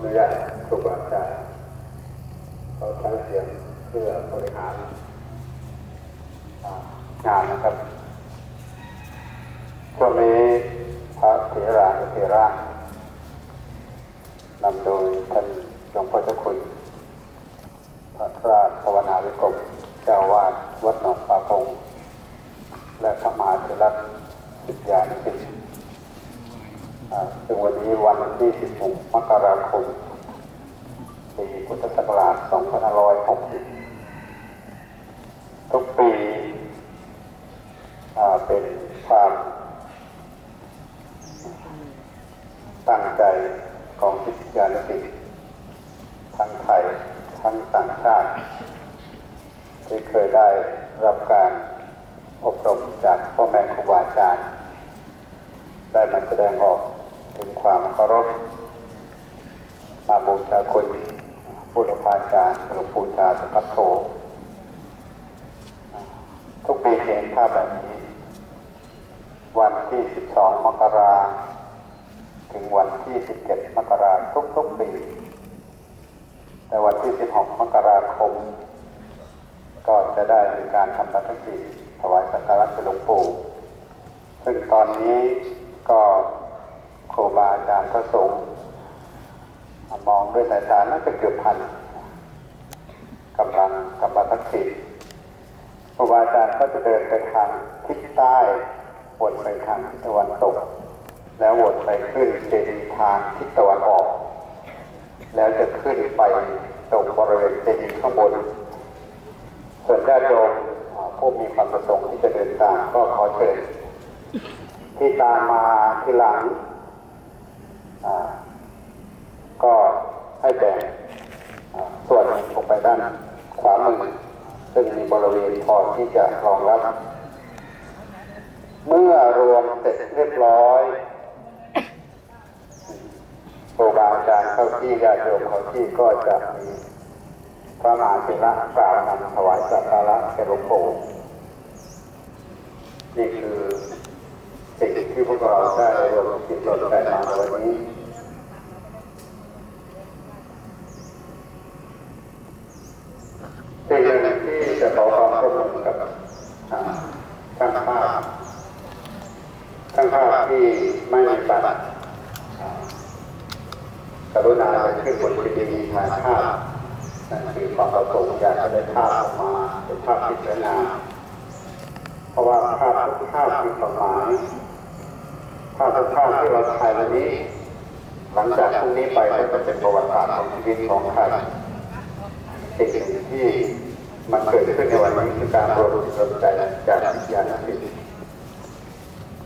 อนุญาตครูบาอาจารย์เขาใช้เสียงเพื่อบริหารงานนะครับช่วงนี้พระเถระเถระนำโดยท่านหลวงพ่อเจ้าคุณพระราชภาวนาวิกรมเจ้าวาดวัดหนองปลาพงและพระมหาเถระศิษยานุศิษย์ซึ่งวันนี้วันที่16 มกราคมปีพุทธศักราช 2560 ทุกปีเป็นความตั้งใจของศิษยานุศิษย์ทั้งไทยทั้งต่างชาติที่เคยได้รับการอบรมจากพ่อแม่ครูบาอาจารย์ได้มาแสดงออกถึงความเคารพมาบูชาคุณบูรพาจารย์หลวงปู่ชาสุภัทโธทุกปีเห็นภาพแบบนี้วันที่12 มกราคมถึงวันที่17 มกราคมทุกปีแต่วันที่16 มกราคมก็จะได้มีการทำพิธีถวายสักการะแด่หลวงปู่ซึ่งตอนนี้ก็ครูบาอาจารย์พระสงฆ์มองด้วยสายตาน่าจะเกือบพันกำลังทำพิธีครูบาอาจารย์ก็จะเดินไปทางทิศใต้วนไปทางทิศตะวันตกแล้ววนไปขึ้นเจดีย์ทางทิศตะวันออกแล้วจะขึ้นไปตรงบริเวณเจดีย์ข้างบนส่วนญาติโยมผู้มีความประสงค์ที่จะเดินทางก็ขอเชิญที่ตามมาทีหลังก็ให้แบ่งส่วนออกไปด้านขวามือซึ่งมีบริเวณพอที่จะรองรับเมื่อรวมเสร็จเรียบร้อยครูบาอาจารย์เข้าที่ญาติโยมเข้าที่ก็จะมีพระมหาเถระกล่าวนำถวายสักการะแด่หลวงปู่นี่คือสิ่งที่พวกเราได้รวมจิตรวมใจมาในวันนี้สิ่งหนึ่งที่จะขอความร่วมมือกับช่างภาพที่ไม่มีบัตรกรุณาไปขึ้นบนเวทีถ่ายภาพนั่นคือความประสงค์อยากจะได้ภาพออกมาเป็นภาพที่สวยงามเพราะว่าภาพทุกภาพมีความหมายภาพทุกภาพที่เราถ่ายวันนี้หลังจากพรุ่งนี้ไปก็จะเป็นประวัติศาสตร์ของชีวิตของท่านสิ่งหนึ่งที่มันเกิดขึ้นในวันนี้คือการรวมจิตรวมใจจากวิญญาณจิต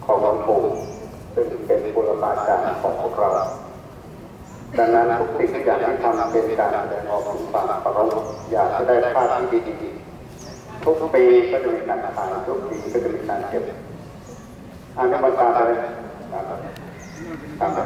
ของหลวงปู่ซึ่งเป็นบุรพาจารย์ของพวกเราดังนั้นทุกสิ่งทุกอย่างที่ทำเป็นการแสดงออกถึงความเคารพอยากจะได้ภาพที่ดีๆทุกปีก็จะมีการถ่ายทุกปีก็จะมีการเก็บอันนี้มันตามไปตามไป